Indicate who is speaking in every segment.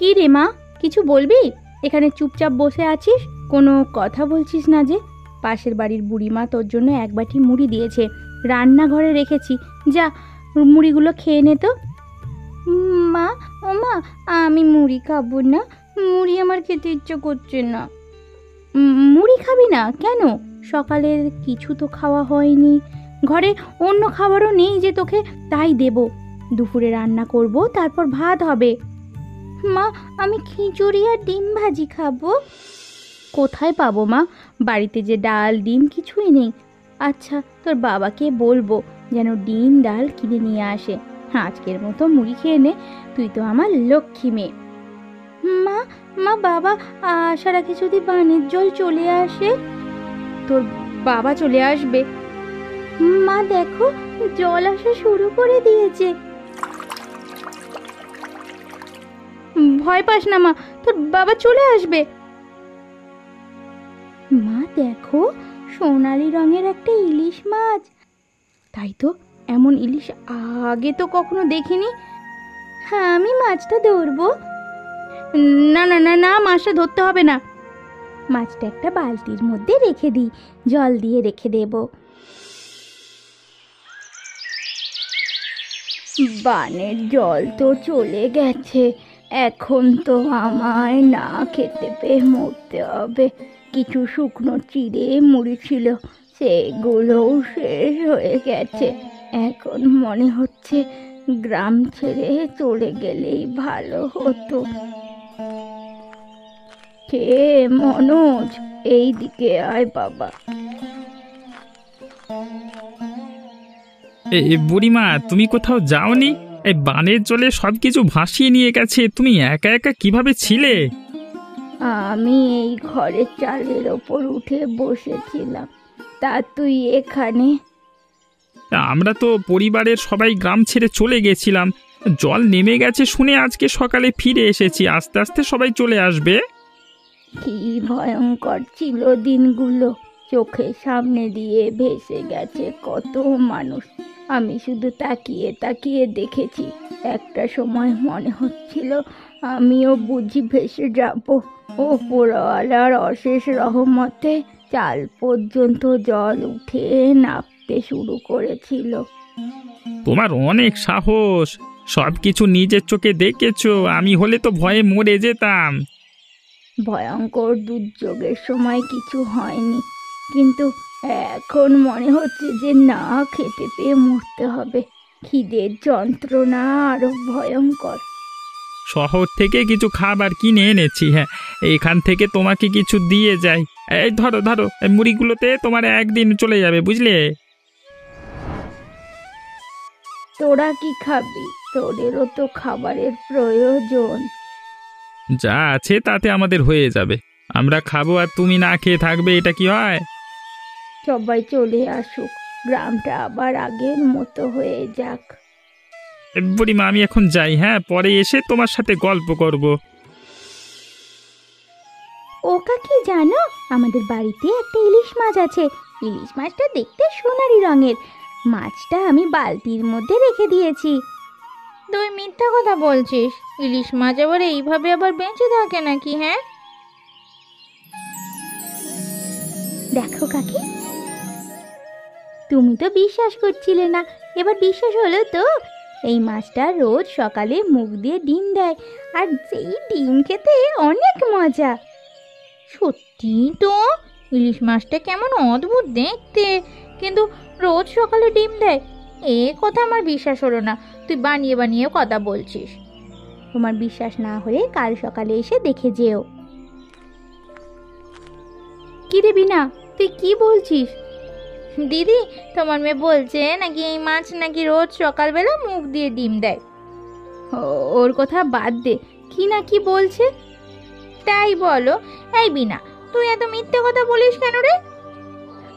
Speaker 1: কি রে মা, কিছু বলবি? এখানে চুপচাপ বসে আছিস, কোনো কথা বলছিস না যে? পাশের বাড়ির বুড়িমা তোর জন্য এক বাটি মুড়ি দিয়েছে, রান্নাঘরে রেখেছি, যা মুড়িগুলো খেয়ে নে তো। মা, ও মা, আমি মুড়ি খাবো না, মুড়ি আমার খেতে ইচ্ছে করছে না। মুড়ি খাবি না কেন? সকালের কিছু তো খাওয়া হয়নি, ঘরে অন্য খাবারও নেই যে তোকে তাই দেব। দুপুরে রান্না করব, তারপর ভাত হবে। মা, আমি খিচুড়ি আর ডিম ভাজি খাবো। কোথায় পাবো মা? বাড়িতে যে ডাল ডিম কিছুই নেই। আচ্ছা, তোর বাবাকে বলবো যেন ডিম ডাল কিনে নিয়ে আসে। আজকের মতো মুড়ি খেয়ে নে, তুই তো আমার লক্ষ্মী মেয়ে। মা, বাবা আসার আগে যদি বানের জল চলে আসে? তোর বাবা চলে আসবে। মা দেখো, জল আসা শুরু করে দিয়েছে। ভয় পাস না মা, তোর বাবা চলে আসবে। মা দেখো, সোনালি রঙের একটা ইলিশ মাছ। তাই তো, এমন ইলিশ আগে তো কখনো দেখিনি। হ্যাঁ, আমি মাছটা ধরবো। না না না না, মাছটা ধরতে হবে না। মাছটা একটা বালতির মধ্যে রেখে দিই, জল দিয়ে রেখে দেব। বানের জল তো চলে গেছে, এখন তো আমায় না খেতে পেয়ে মরতে হবে। কিছু শুকনো চিড়ে মুড়ি ছিল, সেগুলোও শেষ হয়ে গেছে। এখন মনে হচ্ছে গ্রাম ছেড়ে চলে গেলেই ভালো হতো। কে মনোজ, এই দিকে আয় বাবা।
Speaker 2: বুড়িমা, তুমি কোথাও যাওনি? এই বানের জলে সবকিছু ভাসিয়ে নিয়ে গেছে, তুমি একা একা কিভাবে ছিলে?
Speaker 1: আমি এই ঘরের চালের ওপর উঠে বসেছিলাম, তা তুই এখানে?
Speaker 2: আমরা তো পরিবারের সবাই গ্রাম ছেড়ে চলে গেছিলাম, জল নেমে গেছে শুনে আজকে সকালে ফিরে এসেছি, আস্তে আস্তে সবাই চলে আসবে।
Speaker 1: কি ভয়ঙ্কর ছিল দিনগুলো, চোখের সামনে দিয়ে ভেসে গেছে কত মানুষ। আমি শুধু তাকিয়ে তাকিয়ে দেখেছি। একটা সময় মনে হচ্ছিল আমিও বুঝি ভেসে যাব। ওপরওয়ালার অশেষ রহমতে চাল পর্যন্ত জল উঠে নামতে শুরু করেছিল।
Speaker 2: তোমার অনেক সাহস, সবকিছু নিজের চোখে দেখেছো, আমি হলে তো ভয়ে মরে যেতাম।
Speaker 1: ভয়ঙ্কর দুর্যোগের সময় কিছু হয়নি, কিন্তু এখন মনে হচ্ছে যে না খেতে পেয়ে মরতে হবে। খিদের যন্ত্রণা আরো ভয়ঙ্কর।
Speaker 2: শহর থেকে কিছু খাবার কিনে এনেছি, হ্যাঁ, এখান থেকে তোমাকে কিছু দিয়ে যাই। এই ধরো ধরো, এই মুড়িগুলোতে তোমার একদিন চলে যাবে, বুঝলে?
Speaker 1: তোরা কি খাবি? তোদেরও তো খাবারের প্রয়োজন।
Speaker 2: যা আছে তাতে আমাদের হয়ে যাবে, আমরা খাবো আর তুমি না খেয়ে থাকবে, এটা কি হয়?
Speaker 1: সবাই চলে আসুক, গ্রামটা আবার আগের মতো হয়ে যাক।
Speaker 2: বুড়িমা, আমি এখন যাই, হ্যাঁ, পরে এসে তোমার সাথে গল্প করব।
Speaker 1: ও কাকি, জানো আমাদের বাড়িতে একটা ইলিশ মাছ আছে। ইলিশ মাছটা দেখতে সোনালি রঙের। মাছটা আমি বালতির মধ্যে রেখে দিয়েছি।
Speaker 3: তুই মিথ্যা কথা বলছিস? ইলিশ মাছ আবার এইভাবে আবার বেঁচে থাকে নাকি? হ্যাঁ,
Speaker 1: দেখো কাকি, তুমি তো বিশ্বাস করছিলে না, এবার বিশ্বাস হলো তো। এই মাছটা রোজ সকালে মুখ দিয়ে ডিম দেয়, আর সেই ডিম খেতে অনেক মজা।
Speaker 3: সত্যি তো, ইলিশ মাছটা কেমন অদ্ভুত দেখতে, কিন্তু রোজ সকালে ডিম দেয়, এ কথা আমার বিশ্বাস হলো না। তুই বানিয়ে বানিয়ে কথা বলছিস।
Speaker 1: তোমার বিশ্বাস না হলে কাল সকালে এসে দেখে যেও। কি রে বিনা, তুই কি বলছিস?
Speaker 3: দিদি, তোমার মেয়ে বলছে নাকি এই মাছ নাকি রোজ সকালবেলা মুখ দিয়ে ডিম দেয়।
Speaker 1: ওর কথা বাদ দে, কি না কি বলছে
Speaker 3: তাই বলো। এই বিনা, তুই এত মিথ্যে কথা বলিস কেন রে?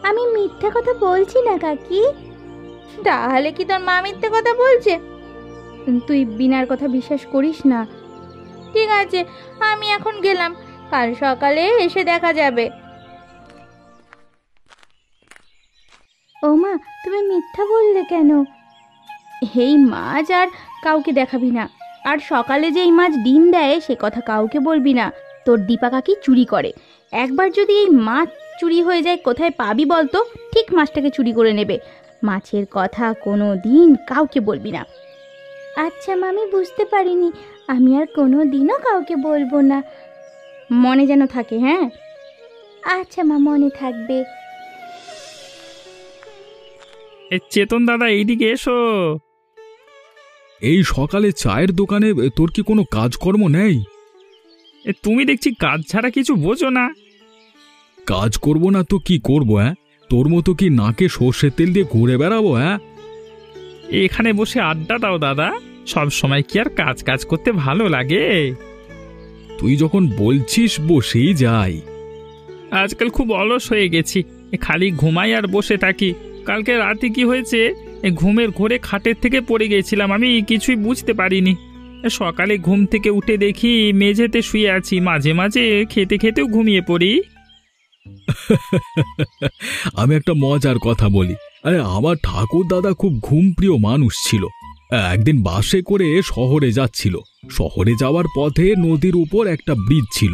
Speaker 1: আমি মিথ্যা কথা বলছি না কাকি।
Speaker 3: তাহলে কি তোর মা মিথ্যে কথা বলছে?
Speaker 1: তুই বিনার কথা বিশ্বাস করিস না।
Speaker 3: ঠিক আছে, আমি এখন গেলাম, কাল সকালে এসে দেখা যাবে।
Speaker 1: ও মা, তুমি মিথ্যা বললে কেন? এই মাছ আর কাউকে দেখাবি না, আর সকালে যে এই মাছ ডিম দেয় সে কথা কাউকে বলবি না। তোর দীপা কাকি চুরি করে, একবার যদি এই মাছ চুরি হয়ে যায় কোথায় পাবি বলতো? ঠিক মাছটাকে চুরি করে নেবে। মাছের কথা কোনো দিন কাউকে বলবি না। আচ্ছা মামি, বুঝতে পারিনি, আমি আর কোনো দিনও কাউকে বলবো না। মনে যেন থাকে, হ্যাঁ? আচ্ছা মা, মনে থাকবে।
Speaker 2: চেতন দাদা, এইদিকে এসো।
Speaker 4: এই সকালে চায়ের দোকানে তোর কি কোনো কাজকর্ম নেই?
Speaker 2: তুমি দেখছি কাজ ছাড়া কিছু বোঝো না।
Speaker 4: কাজ করব না তো কি করব? হ্যাঁ, তোর মতো কি নাকে সর্ষের তেল দিয়ে ঘুরে বেড়াবো? হ্যাঁ,
Speaker 2: এখানে বসে আড্ডা দাও দাদা, সব সময় কি আর কাজ কাজ করতে ভালো লাগে?
Speaker 4: তুই যখন বলছিস বসেই যাই।
Speaker 2: আজকাল খুব অলস হয়ে গেছি, খালি ঘুমাই আর বসে থাকি। কালকে রাতে কি হয়েছে, ঘুমের ঘোরে খাটের থেকে পড়ে গেছিলাম, আমি কিছুই বুঝতে পারিনি। সকালে ঘুম থেকে উঠে দেখি মেঝেতে শুয়ে আছি, মাঝে মাঝে খেতে খেতেও ঘুমিয়ে পড়ি।
Speaker 4: আমি একটা মজার কথা বলি। আরে, আমার ঠাকুর দাদা খুব ঘুমপ্রিয় মানুষ ছিল। একদিন বাসে করে শহরে যাচ্ছিল। শহরে যাওয়ার পথে নদীর উপর একটা ব্রিজ ছিল।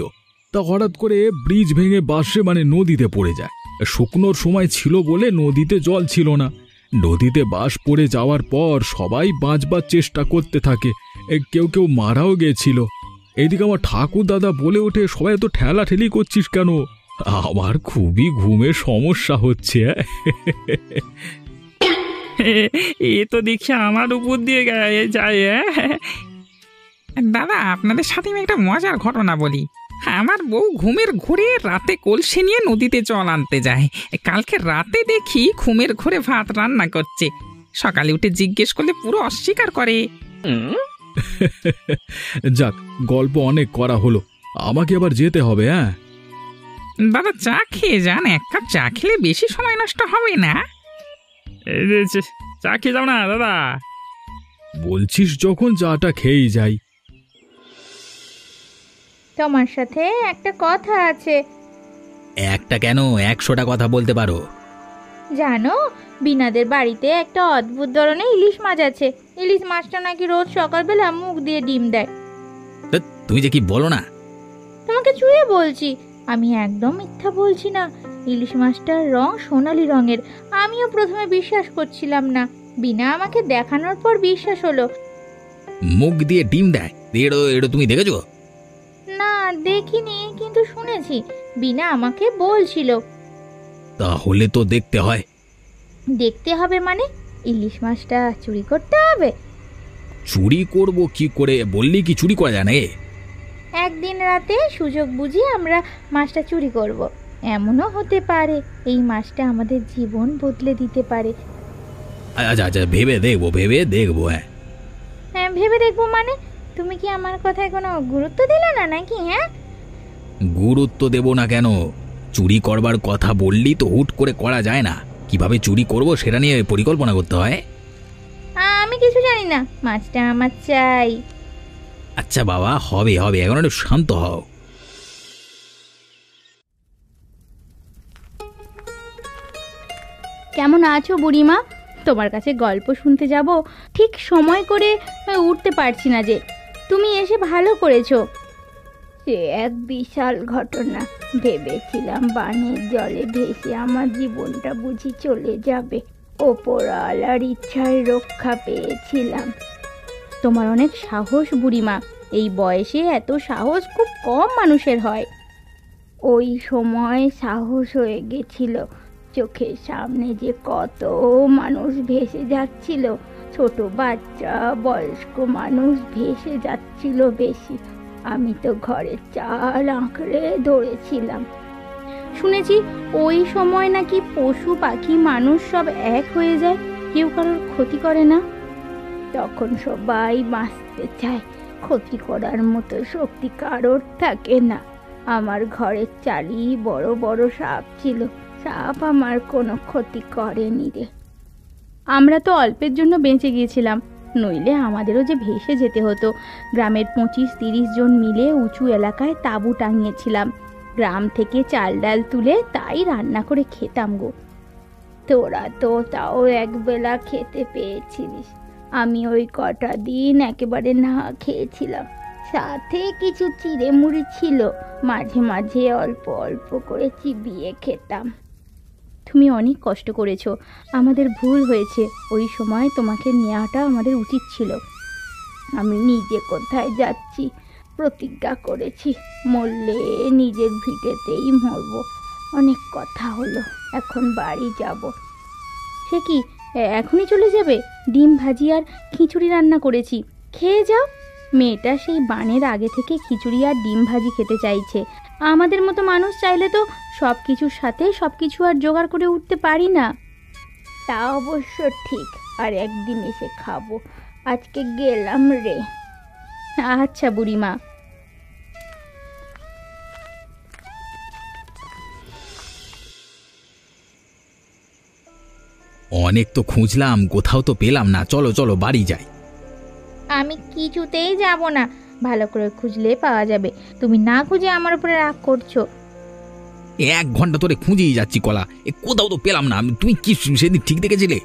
Speaker 4: তা হঠাৎ করে ব্রিজ ভেঙে বাসে নদীতে পড়ে যায়। শুকনোর সময় ছিল বলে নদীতে জল ছিল না। নদীতে বাস পড়ে যাওয়ার পর সবাই বাঁচবার চেষ্টা করতে থাকে, কেউ কেউ মারাও গেছিল। এদিকে আমার ঠাকুর দাদা বলে ওঠে, সবাই তো ঠেলাঠেলি করছিস কেন? আমার খুবই ঘুমের সমস্যা হচ্ছে।
Speaker 2: এ তো দেখি আমার উপর দিয়ে যায়। দাদা, আপনাদের সাথে আমি একটা মজার ঘটনা বলি। আমার বউ ঘুমের ঘোরে রাতে কলসি নিয়ে নদীতে জল আনতে যায়। কালকে রাতে দেখি ঘুমের ঘোরে ভাত রান্না করছে। সকালে উঠে জিজ্ঞেস করলে পুরো অস্বীকার করে।
Speaker 4: যাক, গল্প অনেক করা হলো, আমাকে আবার যেতে হবে। হ্যাঁ
Speaker 2: দাদা, চা খেয়ে যান, এক কাপ চা খেলে বেশি সময় নষ্ট হবে না। চা খেয়ে যাও না দাদা।
Speaker 4: বলছিস যখন চাটা খেয়েই যাই।
Speaker 3: তোমার সাথে একটা কথা আছে।
Speaker 5: একটা কেন, 100টা কথা বলতে পারো।
Speaker 3: জানো, বিনাদের বাড়িতে একটা অদ্ভুত ধরনের ইলিশ মাছ আছে। ইলিশ মাছটা নাকি রোজ সকালবেলা মুখ দিয়ে ডিম দেয়।
Speaker 5: তা তুমি যে কি বলো না।
Speaker 3: তোমাকে চুয়ে বলছি, আমি একদম মিথ্যা বলছি না। ইলিশ মাছটার রং সোনালী রঙের। আমিও প্রথমে বিশ্বাস করছিলাম না, বিনা আমাকে দেখানোর পর বিশ্বাস হলো।
Speaker 5: মুখ দিয়ে ডিম দেয়? এড়ো তুমি দেখেছো?
Speaker 3: না, দেখিনি, কিন্তু শুনেছি। বিনা আমাকে বলছিল।
Speaker 5: তাহলে তো দেখতে হয়।
Speaker 3: দেখতে হবে মানে? ইলিশ মাছটা চুরি করতে হবে?
Speaker 5: চুরি করব কি করে? বললি কি চুরি করা যায় না?
Speaker 3: একদিন রাতে সুযোগ বুঝি আমরা মাছটা চুরি করব। এমনও হতে পারে এই মাছটা আমাদের জীবন বদলে দিতে পারে।
Speaker 5: আচ্ছা, ভেবে দেখবো।
Speaker 3: হ্যাঁ, ভেবে দেখবো মানে? তুমি কি আমার কথায় কোনো গুরুত্ব দিলে না নাকি? হ্যাঁ,
Speaker 5: গুরুত্ব দেব না কেন? চুরি করবার কথা বললি তো হুট করে করা যায় না। কিভাবে চুরি করব সেটা নিয়ে পরিকল্পনা করতে হয়।
Speaker 3: আমি কিছু জানি না, মাছটা আমার চাই।
Speaker 5: আচ্ছা বাবা, হবে, এখন একটু শান্ত হও।
Speaker 1: কেমন আছো বুড়িমা? তোমার কাছে গল্প শুনতে যাব, ঠিক সময় করে উঠতে পারছি না যে। তুমি এসে ভালো করেছো। সে এক বিশাল ঘটনা। ভেবেছিলাম বানের জলে ভেসে আমার জীবনটা বুঝি চলে যাবে। ওপরওয়ালার ইচ্ছায় রক্ষা পেয়েছিলাম। তোমার অনেক সাহস বুড়িমা, এই বয়সে এত সাহস খুব কম মানুষের হয়। ওই সময় সাহস হয়ে গেছিল। চোখের সামনে যে কত মানুষ ভেসে যাচ্ছিল, ছোট বাচ্চা, বয়স্ক মানুষ ভেসে যাচ্ছিল বেশি। আমি তো ঘরের চাল আঁকড়ে ধরেছিলাম। শুনেছি ওই সময় নাকি পশু পাখি মানুষ সব এক হয়ে যায়, কেউ কারোর ক্ষতি করে না। তখন সবাই বাঁচতে চায়, ক্ষতি করার মতো শক্তি কারোর থাকে না। আমার ঘরের চালই বড় বড় সাপ ছিল, সাপ আমার কোনো ক্ষতি করেনি রে। আমরা তো অল্পের জন্য বেঁচে গিয়েছিলাম, নইলে আমাদেরও যে ভেসে যেতে হতো। গ্রামের 25-30 জন মিলে উঁচু এলাকায় তাঁবু টাঙিয়েছিলাম। গ্রাম থেকে চাল ডাল তুলে তাই রান্না করে খেতাম গো। তোরা তো তাও একবেলা খেতে পেয়েছিলিস, আমি ওই কটা দিন একেবারে না খেয়েছিলাম, সাথে কিছু চিড়ে মুড়ি ছিল, মাঝে মাঝে অল্প অল্প করে চিবিয়ে খেতাম। তুমি অনেক কষ্ট করেছো, আমাদের ভুল হয়েছে, ওই সময় তোমাকে নেওয়াটা আমাদের উচিত ছিল। আমি নিজে কোথায় যাচ্ছি, প্রতিজ্ঞা করেছি মরলে নিজের ভিটেতেই মরবো। অনেক কথা হলো, এখন বাড়ি যাব। সে কি, এখনই চলে যাবে? ডিম ভাজি আর খিচুড়ি রান্না করেছি, খেয়ে যাও। মেয়েটা সেই বানের আগে থেকে খিচুড়ি আর ডিম ভাজি খেতে চাইছে। আমাদের মতো মানুষ চাইলে তো সব কিছুর সাথে সব কিছু আর জোগাড় করে উঠতে পারি না। তা অবশ্য ঠিক, আর একদিন এসে খাবো। আজকে গেলাম রে। আচ্ছা বুড়িমা।
Speaker 5: অনেক তো খুঁজলাম, কোথাও তো পেলাম না। চলো চলো বাড়ি যাই।
Speaker 3: আমি কিছুতেই যাব না, ভালো করে খুঁজলে পাওয়া যাবে। তুমি না খুঁজে আমার উপরে রাগ করছো।
Speaker 5: 1 ঘন্টা ধরে খুঁজেই যাচ্ছি কলা, কোথাও তো পেলাম না। তুমি কি সেদিন ঠিক দেখেছিলে?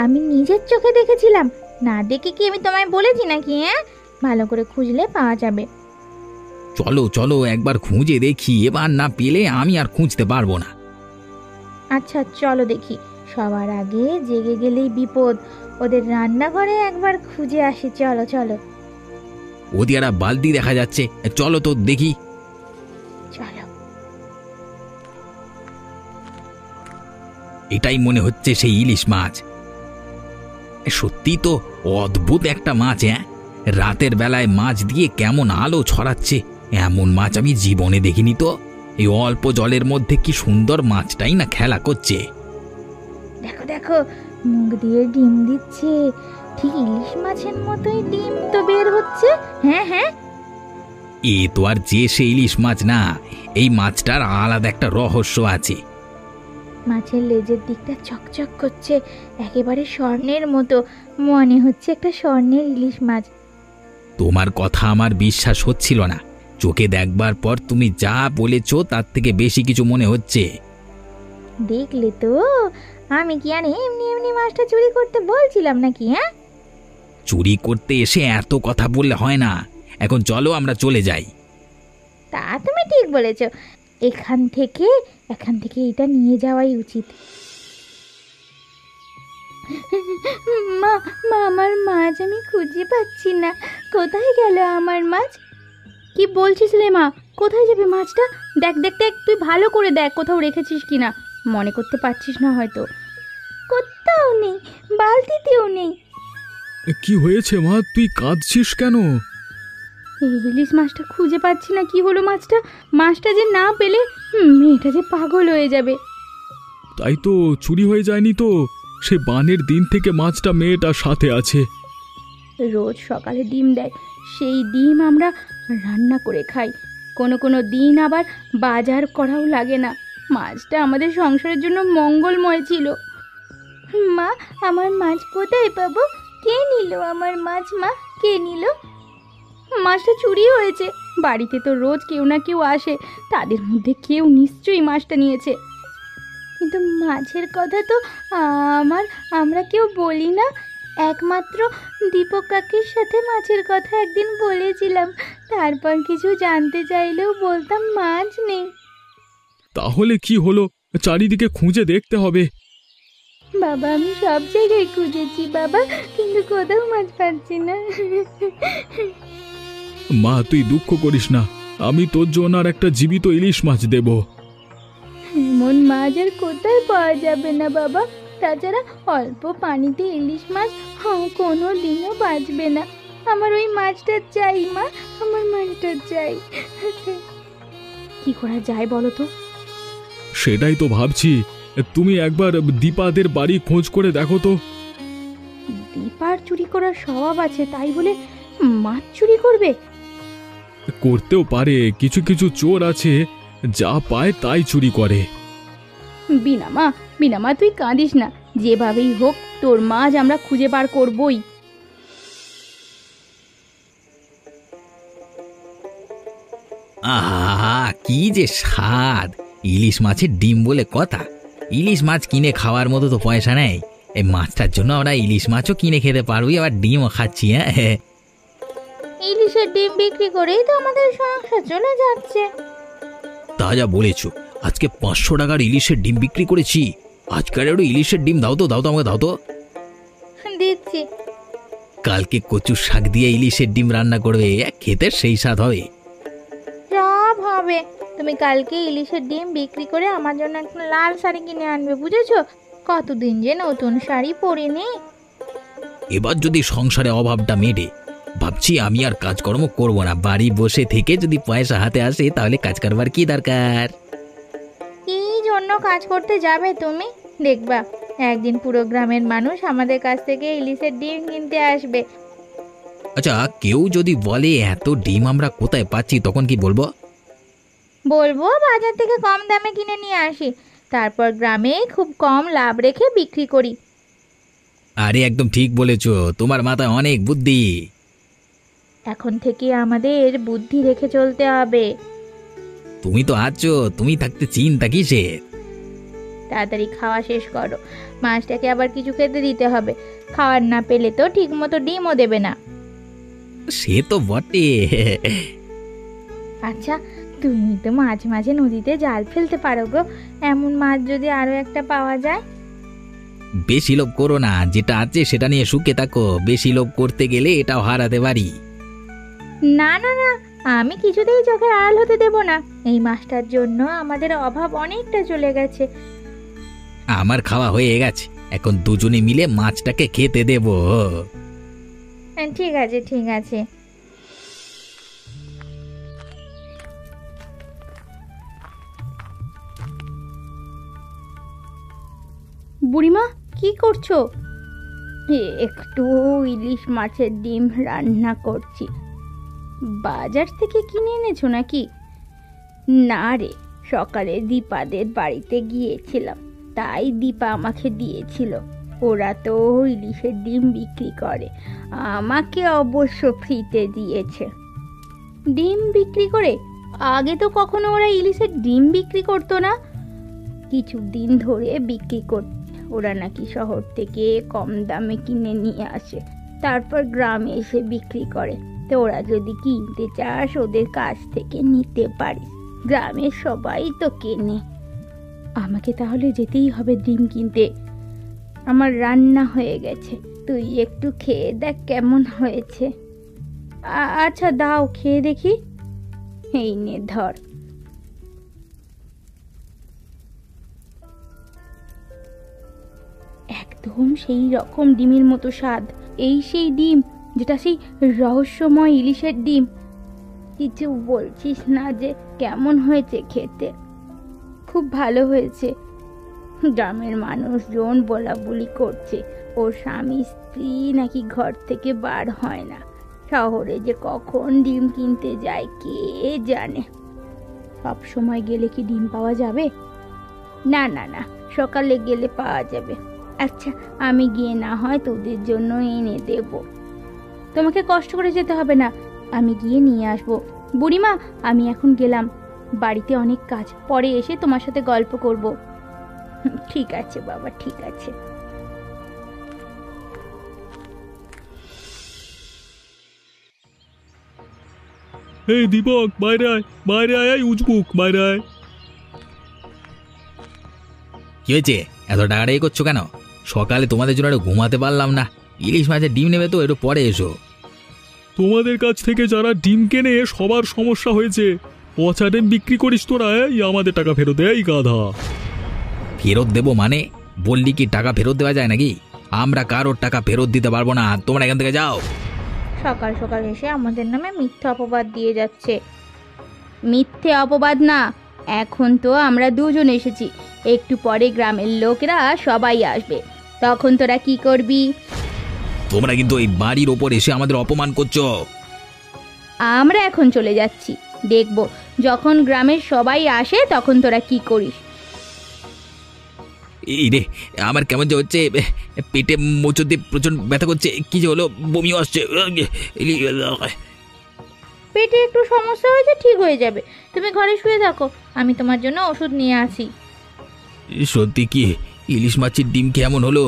Speaker 3: আমি নিজের চোখে দেখেছিলাম, না দেখে কি আমি তোমায় বলেছি নাকি? ভালো করে খুঁজলে পাওয়া যাবে।
Speaker 5: চলো চলো একবার খুঁজে দেখি, এবার না পেলে আমি আর খুঁজতে পারবো না।
Speaker 3: আচ্ছা চলো দেখি। সবার আগে জেগে গেলেই বিপদ, ওদের রান্নাঘরে একবার খুঁজে আসি। চলো চলো
Speaker 5: ওদিকে একটা বালতি দেখা যাচ্ছে, চলো তো দেখি।
Speaker 3: চলো।
Speaker 5: এটাই মনে হচ্ছে সেই ইলিশ মাছ। সত্যি তো অদ্ভুত একটা মাছ। রাতের বেলায় মাছ দিয়ে কেমন আলো ছড়াচ্ছে, এমন মাছ আমি জীবনে দেখিনি তো। এই অল্প জলের মধ্যে কি সুন্দর মাছটাই না খেলা করছে।
Speaker 3: দেখো দেখো, মুখ দিয়ে ডিম দিচ্ছে, ঠিক ইলিশ মাছের মতোই ডিম তো বের হচ্ছে। হ্যাঁ হ্যাঁ,
Speaker 5: এ তো আর যে সে ইলিশ মাছ না, এই মাছটার আলাদা একটা রহস্য আছে।
Speaker 3: মাছের লেজের দিকটা চকচক করছে, একেবারে স্বর্ণের মতো। মনে হচ্ছে একটা স্বর্ণের ইলিশ মাছ।
Speaker 5: তোমার কথা আমার বিশ্বাস হচ্ছিল না, চোখে দেখবার পর তুমি যা বলেছ তার থেকে বেশি কিছু মনে হচ্ছে।
Speaker 3: দেখলে তো, আমি কি আর এমনি এমনি মাছটা চুরি করতে বলছিলাম নাকি?
Speaker 5: চুরি করতে এসে এত কথা বললে হয় না। এখন চলো আমরা চলে যাই।
Speaker 3: তা তুমি ঠিক বলেছ, এখান থেকে এটা নিয়ে যাওয়াই উচিত।
Speaker 1: মা, আমার মাছ আমি খুঁজে পাচ্ছি না, কোথায় গেল আমার মাছ? কি বলছিস রে মা, কোথায় যাবে মাছটা? দেখ দেখ দেখ, তুই ভালো করে দেখ কোথাও রেখেছিস কিনা। মনে করতে পারছিস না হয়তো। কোথাও নেই, বালতিতেও নেই।
Speaker 4: কি হয়েছে মা, তুই কাঁদছিস কেন?
Speaker 1: ইলিশ মাছটা খুঁজে পাচ্ছি না। কি হলো মাছটা যে না পেলে মেয়েটা যে পাগল হয়ে যাবে।
Speaker 4: তাই তো, চুরি হয়ে যায়নি তো? সে বানের দিন থেকে মাছটা মেয়েটার সাথে আছে।
Speaker 1: রোজ সকালে ডিম দেয়, সেই ডিম আমরা রান্না করে খাই। কোনো দিন আবার বাজার করাও লাগে না। মাছটা আমাদের সংসারের জন্য মঙ্গলময় ছিল। মা, আমার মাছ কোথায় পাবো? কে নিল আমার মাছ? মা, কে নিল? মাছটা চুরি হয়েছে। বাড়িতে তো রোজ কেউ না কেউ আসে, তাদের মধ্যে কেউ নিশ্চয়ই মাছটা নিয়েছে। কিন্তু মাছের কথা তো আমরা কেউ বলি না। একমাত্র দীপক কাকির সাথে মাছের কথা একদিন বলেছিলাম, তারপর কিছু জানতে চাইলেও বলতাম মাছ নেই।
Speaker 4: তাহলে কি হলো? চারিদিকে খুঁজে দেখতে হবে।
Speaker 1: বাবা, আমি সব জায়গায় খুঁজেছি বাবা, কিন্তু কোথাও মাছ পাচ্ছি না।
Speaker 4: মা, তুই দুঃখ করিস না, আমি তোর জন্য আর একটা জীবিত ইলিশ মাছ দেব।
Speaker 1: এমন মাছ আর কোথায় পাওয়া যাবে না বাবা। তাছাড়া অল্প পানিতে ইলিশ মাছ কোনো দিনও বাঁচবে না। আমার ওই মাছটা চাই মা, আমার মাছটা চাই। কি করা যায় বলো তো?
Speaker 4: সেটাই তো ভাবছি, তুমি একবার দীপাদের বাড়ি খোঁজ করে দেখো তো।
Speaker 1: দীপার চুরি করার স্বভাব আছে, তাই বলে মাছ চুরি করবে?
Speaker 4: করতেও পারে, কিছু কিছু চোর আছে যা পায় তাই চুরি করে।
Speaker 1: বিনা মা তুই কাঁদিস না, যেভাবেই হোক তোর মাছ আমরা খুঁজে বার করবই।
Speaker 5: আহা, কি যে স্বাদ! ইলিশ মাছের ডিম বলে কথা। ইলিশ মাছ কিনে খাওয়ার মতো তো পয়সা নেই, এই মাছটার জন্য আমরা ইলিশ মাছও কিনে খেতে পারবি, আবার ডিমও খাচ্ছি। হ্যাঁ,
Speaker 3: ইলিশের ডিম বিক্রি করেই তো আমাদের সংসার চলে যাচ্ছে।
Speaker 5: তা যা বলেছো, আজকে 500 টাকার ইলিশের ডিম বিক্রি করেছি। আজকাল একটু ইলিশের ডিম দাও তো, আমাকে দাও তো।
Speaker 3: দিচ্ছি।
Speaker 5: কালকে কচুর শাক দিয়ে ইলিশের ডিম রান্না করবে, খেতে সেই স্বাদ হবে।
Speaker 3: সব হবে। তুমি কালকে ইলিশের ডিম বিক্রি করে আমার জন্য একটা লাল শাড়ি কিনে আনবে, বুঝেছো? কতদিন যে নতুন শাড়ি পরিনি।
Speaker 5: এবার যদি সংসারে অভাবটা মেটে, ভাবছি আমি আর কাজকর্ম করব না, বাড়ি বসে থেকে যদি পয়সা হাতে আসে তাহলে কাজ করবার কি দরকার।
Speaker 3: কি জন্য কাজ করতে যাবে তুমি? দেখবা একদিন পুরো গ্রামের মানুষ আমাদের কাছ থেকে ইলিশের ডিম কিনতে আসবে।
Speaker 5: আচ্ছা, কেউ যদি বলে এত ডিম আমরা কোথায় পাচ্ছি, তখন কি বলবো?
Speaker 3: বলবো বাজার থেকে কম দামে কিনে নিয়ে আসি, তারপর গ্রামে খুব কম লাভ রেখে বিক্রি করি।
Speaker 5: আরে একদম ঠিক বলেছো, তোমার মাথায় অনেক বুদ্ধি।
Speaker 3: এখন থেকে আমাদের বুদ্ধি রেখে চলতে হবে।
Speaker 5: তুমি তো আছো, তুমি থাকতে চিন্তা কিসের?
Speaker 3: তাড়াতাড়ি খাওয়া শেষ করো, মাছটাকে আবার কিছু খেতে দিতে হবে। খাওয়ার না পেলে তো ঠিক মতো ডিমও দেবে না।
Speaker 5: সে তো বটে।
Speaker 3: আচ্ছা, তুমি তো মাঝে মাঝে নদীতে জাল ফেলতে পারো গো, এমন মাছ যদি আরো একটা পাওয়া যায়।
Speaker 5: বেশি লোভ করো না, যেটা আছে সেটা নিয়ে সুখে থাকো। বেশি লোভ করতে গেলে এটাও হারাতে পারি।
Speaker 3: না না না, আমি কিছুতেই চোখের আড়াল হতে দেব না। এই মাছটার জন্য আমাদের অভাব অনেকটা চলে গেছে।
Speaker 5: আমার খাওয়া হয়ে গেছে, এখন দুজনে মিলে মাছটাকে খেতে দেব।
Speaker 3: ঠিক আছে ঠিক আছে।
Speaker 1: বুড়িমা কি করছো? একটু ইলিশ মাছের ডিম রান্না করছি। বাজার থেকে কিনে এনেছো নাকি? না রে, সকালে দীপাদের বাড়িতে গিয়েছিলাম, তাই দীপা আমাকে দিয়েছিল। ওরা তো ইলিশের ডিম বিক্রি করে, আমাকে অবশ্য ফ্রিতে দিয়েছে। ডিম বিক্রি করে? আগে তো কখনো ওরা ইলিশের ডিম বিক্রি করতো না। কিছুদিন ধরে বিক্রি করছে। ওরা নাকি শহর থেকে কম দামে কিনে নিয়ে আসে, তারপর গ্রামে এসে বিক্রি করে। তো ওরা যদি কিনতে চাস ওদের কাছ থেকে নিতে পারিস, গ্রামের সবাই তো কেনে। আমাকে তাহলে যেতেই হবে ডিম কিনতে। আমার রান্না হয়ে গেছে, তুই একটু খেয়ে দেখ কেমন হয়েছে। আচ্ছা দাও, খেয়ে দেখি। এই নে ধর। একদম সেই রকম ডিমের মতো স্বাদ। এই সেই ডিম যেটা সেই রহস্যময় ইলিশের ডিম। কিছু বলছিস না যে? কেমন হয়েছে খেতে? খুব ভালো হয়েছে। গ্রামের মানুষজন বলাবলি করছে ওর স্বামী স্ত্রী নাকি ঘর থেকে বার হয় না। শহরে যে কখন ডিম কিনতে যায় কে জানে। সব সময় গেলে কি ডিম পাওয়া যাবে? না না না, সকালে গেলে পাওয়া যাবে। আচ্ছা, আমি গিয়ে না হয় তোদের জন্য এনে দেব। তোমাকে কষ্ট করে যেতে হবে না, আমি গিয়ে নিয়ে আসবো। বুড়িমা, আমি এখন গেলাম, বাড়িতে অনেক কাজ, পরে এসে তোমার সাথে গল্প করব। ঠিক আছে বাবা, ঠিক আছে।
Speaker 4: এই দীপক, বাইরে আয়, বাইরে আয়, আয় উজবুক, বাইরে আয়।
Speaker 5: কি হয়েছে? এত টাকাটাই করছো কেন? সকালে তোমাদের জন্য একটু ঘুমাতে পারলাম না। ইলিশ মাছের ডিম নেবে তো, একটু পরে এসো।
Speaker 4: তোমাদের কাছ থেকে যারা ডিম কেনে সবার সমস্যা হয়েছে। পচা ডিম বিক্রি করিস তোরা, এই আমাদের টাকা ফেরত দে, এই গাধা।
Speaker 5: ফেরত দেবো মানে? বললি কি টাকা ফেরত দেওয়া যায় নাকি? আমরা কারোর টাকা ফেরত দিতে পারবো না, তোমরা এখান থেকে যাও।
Speaker 3: সকাল সকাল এসে আমাদের নামে মিথ্যা অপবাদ দিয়ে যাচ্ছে।
Speaker 1: মিথ্যে অপবাদ না, এখন তো আমরা দুজন এসেছি, একটু পরে গ্রামের লোকেরা সবাই আসবে, তখন তোরা কি করবি?
Speaker 5: তোমরা কিন্তু এই বাড়ির ওপর এসে আমাদের অপমান করছো।
Speaker 1: আমরা এখন চলে যাচ্ছি, দেখব যখন গ্রামের সবাই আসে তখন তোরা কি করিস।
Speaker 5: এই রে, আমার কেমন যে হচ্ছে, পেটে মোচড় দিয়ে প্রচন্ড ব্যথা করছে। কি যে হলো, বমিও আসছে।
Speaker 3: পেটে একটু সমস্যা হয়েছে, ঠিক হয়ে যাবে। তুমি ঘরে শুয়ে থাকো, আমি তোমার জন্য ওষুধ নিয়ে আসি।
Speaker 5: সত্যি কি ইলিশ মাছের ডিম কেমন হলো?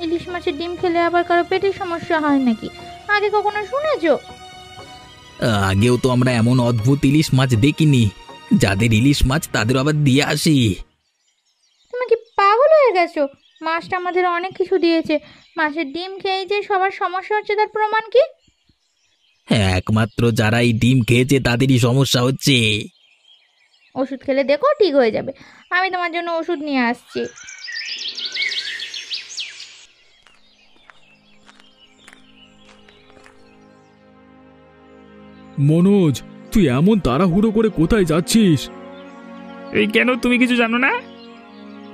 Speaker 3: ইলিশ মাছের ডিম খেলে আবার কারো পেটের সমস্যা হয় নাকি? আগে কখনো শুনেছো?
Speaker 5: আগেও তো আমরা এমন অদ্ভুত ইলিশ মাছ দেখিনি। যাদের ইলিশ মাছ তাদের আবার দিয়ে আসি।
Speaker 3: তুমি কি পাগল হয়ে গেছো? মাছটা আমাদের অনেক কিছু দিয়েছে। মাছের ডিম খেয়ে যে সবার সমস্যা হচ্ছে তার প্রমাণ কি?
Speaker 5: একমাত্র যারা এই ডিম খেয়েছে তাদেরই সমস্যা হচ্ছে।
Speaker 3: ওষুধ খেলে দেখো ঠিক হয়ে যাবে। আমি তোমার জন্য ওষুধ নিয়ে আসছি।
Speaker 4: মনোজ, তুই এমন তাড়াহুড়ো করে কোথায় যাচ্ছিস?
Speaker 2: এই কেন, তুমি কিছু জানো না?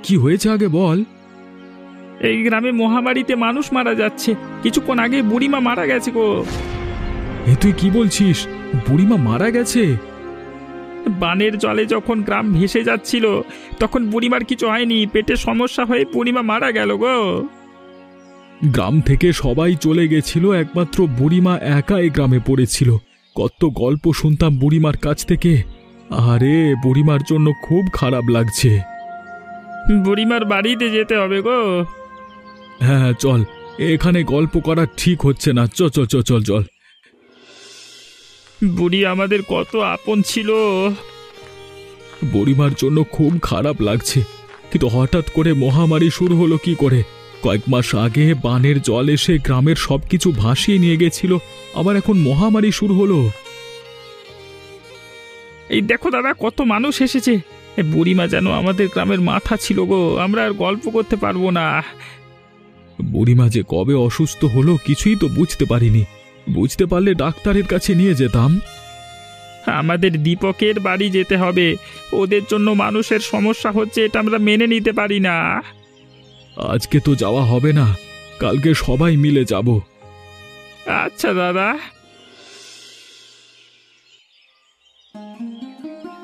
Speaker 4: কি হয়েছে আগে বল।
Speaker 2: এই গ্রামে মহামারীতে মানুষ মারা যাচ্ছে। কিছুক্ষণ আগে বুড়িমা মারা গেছে গো।
Speaker 4: এ তুই কি বলছিস? বুড়িমা মারা গেছে?
Speaker 2: বানের জলে যখন গ্রাম ভেসে যাচ্ছিল তখন বুড়িমার কিছু হয়নি, পেটের সমস্যা হয়ে বুড়িমা মারা গেল গো।
Speaker 4: গ্রাম থেকে সবাই চলে গেছিল, একমাত্র বুড়িমা একা এই গ্রামে পড়েছিল। কত গল্প শুনতাম বুড়িমার কাছ থেকে। আরে বুড়িমার জন্য খুব খারাপ লাগছে।
Speaker 2: বুড়িমার বাড়িতে যেতে হবে গো।
Speaker 4: হ্যাঁ চল, এখানে গল্প করা ঠিক হচ্ছে না। চল চল চল চল চল।
Speaker 2: বুড়ি আমাদের কত আপন ছিল।
Speaker 4: বুড়িমার জন্য খুব খারাপ লাগছে, কিন্তু হঠাৎ করে মহামারী শুরু হলো কি করে? কয়েক মাস আগে বানের জল এসে গ্রামের সবকিছু ভাসিয়ে নিয়ে গেছিল, আবার এখন মহামারী শুরু হলো।
Speaker 2: এই দেখো দাদা, কত মানুষ এসেছে। বুড়িমা যেন আমাদের গ্রামের মাথা ছিল গো। আমরা আর গল্প করতে পারবো না।
Speaker 4: বুড়িমা যে কবে অসুস্থ হলো কিছুই তো বুঝতে পারিনি। বুঝতে পারলে ডাক্তারের কাছে নিয়ে যেতাম।
Speaker 2: আমাদের দীপকের বাড়ি যেতে হবে। ওদের জন্য মানুষের সমস্যা হচ্ছে, এটা আমরা মেনে নিতে পারি না।
Speaker 4: আজকে তো যাওয়া হবে না, কালকে সবাই মিলে যাব।
Speaker 2: আচ্ছা দাদা।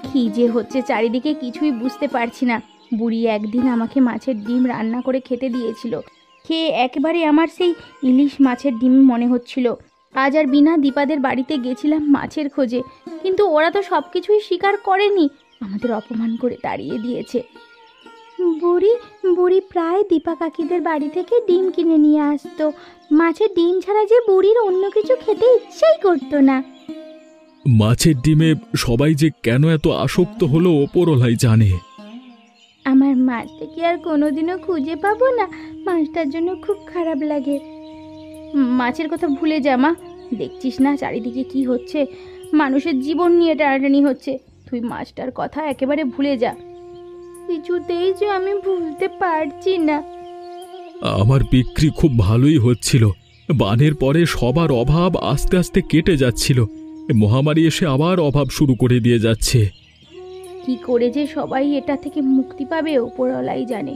Speaker 1: কি যে হচ্ছে চারিদিকে কিছুই বুঝতে পারছি না। বুড়ি একদিন আমাকে মাছের ডিম রান্না করে খেতে দিয়েছিল। খেয়ে একেবারে আমার সেই ইলিশ মাছের ডিম মনে হচ্ছিল। আজ আর বিনা দীপাদের বাড়িতে গেছিলাম মাছের খোঁজে, কিন্তু ওরা তো সব কিছুই স্বীকার করেনি, আমাদের অপমান করে তাড়িয়ে দিয়েছে। বুড়ি বুড়ি প্রায় দীপা কাকিদের বাড়ি থেকে ডিম কিনে নিয়ে আসতো। মাছের ডিম ছাড়া যে বুড়ির অন্য কিছু খেতে ইচ্ছেই করতো না।
Speaker 4: মাছের ডিমে সবাই যে কেন এত আসক্ত হলো ওপরওয়ালাই জানে।
Speaker 1: আমার মাছটা কি আর কোনোদিনও খুঁজে পাবো না? মাছটার জন্য খুব খারাপ লাগে। মাছের কথা ভুলে যা মা, দেখছিস না চারিদিকে কি হচ্ছে? মানুষের জীবন নিয়ে টানাটানি হচ্ছে। তুই মাছটার কথা একেবারে ভুলে যা। কিছুতেই যে আমি ভুলতে পারছি না।
Speaker 4: আমার বিক্রি খুব ভালোই হচ্ছিল। বানের পরে সবার অভাব আস্তে আস্তে কেটে যাচ্ছিল। মহামারী এসে আবার অভাব শুরু করে দিয়ে যাচ্ছে।
Speaker 1: কি করে যে সবাই এটা থেকে মুক্তি পাবে ওপরওয়ালাই জানে।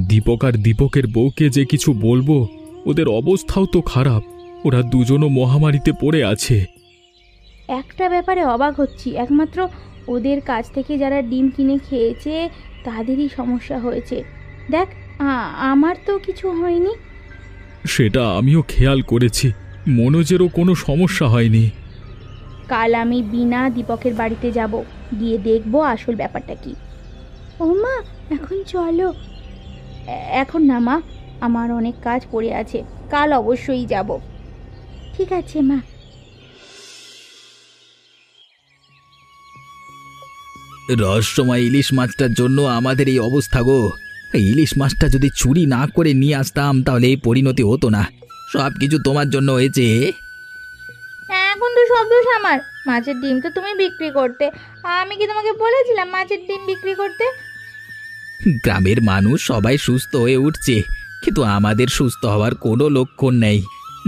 Speaker 4: দীপক আর দীপকের বউকে যে কিছু বলবো, ওদের অবস্থাও তো খারাপ। ওরা দুজনও মহামারীতে পড়ে আছে।
Speaker 1: একটা ব্যাপারে অবাক হচ্ছি, একমাত্র ওদের কাছ থেকে যারা ডিম কিনে খেয়েছে তাদেরই সমস্যা হয়েছে। দেখ, আমার তো কিছু হয়নি।
Speaker 4: সেটা আমিও খেয়াল করেছি, মনোজেরও কোনো সমস্যা হয়নি।
Speaker 1: কাল আমি বিনা দীপকের বাড়িতে যাব, গিয়ে দেখবো আসল ব্যাপারটা কি। ও মা, এখন চলো। এখন না মা, আমার অনেক কাজ পড়ে আছে, কাল অবশ্যই যাব। ঠিক আছে মা।
Speaker 5: রহস্যময় ইলিশ মাছটার জন্য আমাদের এই অবস্থা গো। এই ইলিশ মাছটা যদি চুরি না করে নিয়ে আসতাম তাহলে এই পরিণতি হতো না। সব কিছু তোমার জন্য হয়েছে।
Speaker 3: এখন তো সব দোষ আমার। মাছের ডিম তো তুমি বিক্রি করতে। আমি কি তোমাকে বলেছিলাম মাছের ডিম বিক্রি করতে?
Speaker 5: গ্রামের মানুষ সবাই সুস্থ হয়ে উঠছে, কিন্তু আমাদের সুস্থ হওয়ার কোনো লক্ষণ নেই।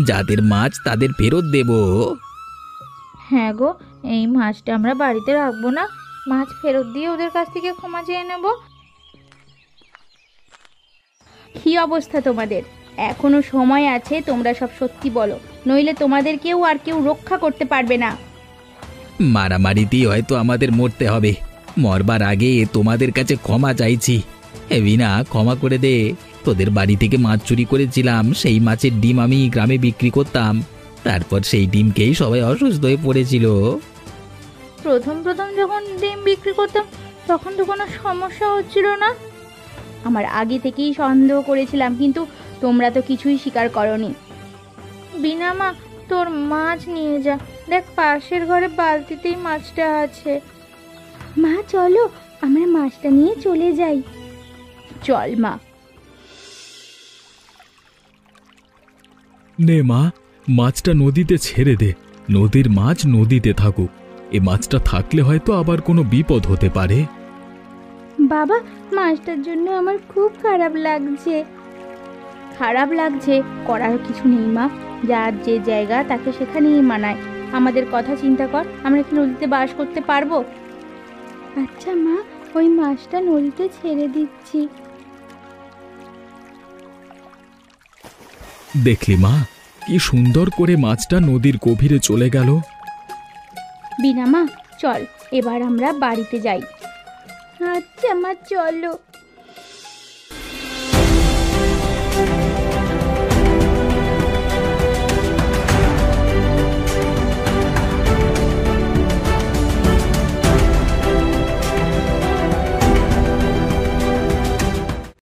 Speaker 5: যাদের মাছ তাদের ফেরত দেব।
Speaker 3: হ্যাঁ গো, এই মাছটা আমরা বাড়িতে রাখবো না। মাছ ফেরত দিয়ে ওদের কাছ থেকে ক্ষমা চেয়ে নেব।
Speaker 1: কি অবস্থা তোমাদের? এখনো সময় আছে, তোমরা সব সত্যি বলো, নইলে তোমাদের কেউ রক্ষা করতে পারবে না।
Speaker 5: মারামারিতেই হয়তো আমাদের মরতে হবে। মরবার আগে তোমাদের কাছে ক্ষমা চাইছি। বিনা, ক্ষমা করে দে। তোদের বাড়ি থেকে মাছ চুরি করেছিলাম, সেই মাছের ডিম আমি গ্রামে বিক্রি করতাম। তারপর সেই ডিমকেই সবাই অসুস্থ হয়ে পড়েছিল।
Speaker 3: প্রথম যখন ডিম বিক্রি করতাম তখন তো কোনো সমস্যা হচ্ছিল না।
Speaker 1: আমার আগে থেকেই সন্দেহ করেছিলাম, কিন্তু তোমরা তো কিছুই স্বীকার করনি।
Speaker 3: বিনা মা, তোর মাছ নিয়ে যা, দেখ পাশের ঘরে বালতিতেই মাছটা আছে।
Speaker 1: মা চলো, আমরা মাছটা নিয়ে চলে যাই। চল মা।
Speaker 4: নে মা, মাছটা নদীতে ছেড়ে দে। নদীর মাছ নদীতে থাকুক। এ মাছটা থাকলে হয়তো আবার কোনো বিপদ হতে পারে।
Speaker 1: বাবা, মাছটার জন্য আমার খুব খারাপ লাগছে। খারাপ লাগছে করার কিছু নেই মা, যার যে জায়গা তাকে সেখানেই মানায়। আমাদের কথা চিন্তা কর, আমরা কি নদীতে বাস করতে পারবো? আচ্ছা মা, ওই মাছটা নদীতে ছেড়ে দিচ্ছি।
Speaker 4: দেখলি মা, কি সুন্দর করে মাছটা নদীর গভীরে চলে গেল।
Speaker 1: বিনা মা, চল এবার আমরা বাড়িতে যাই। আচ্ছা মা, চলো।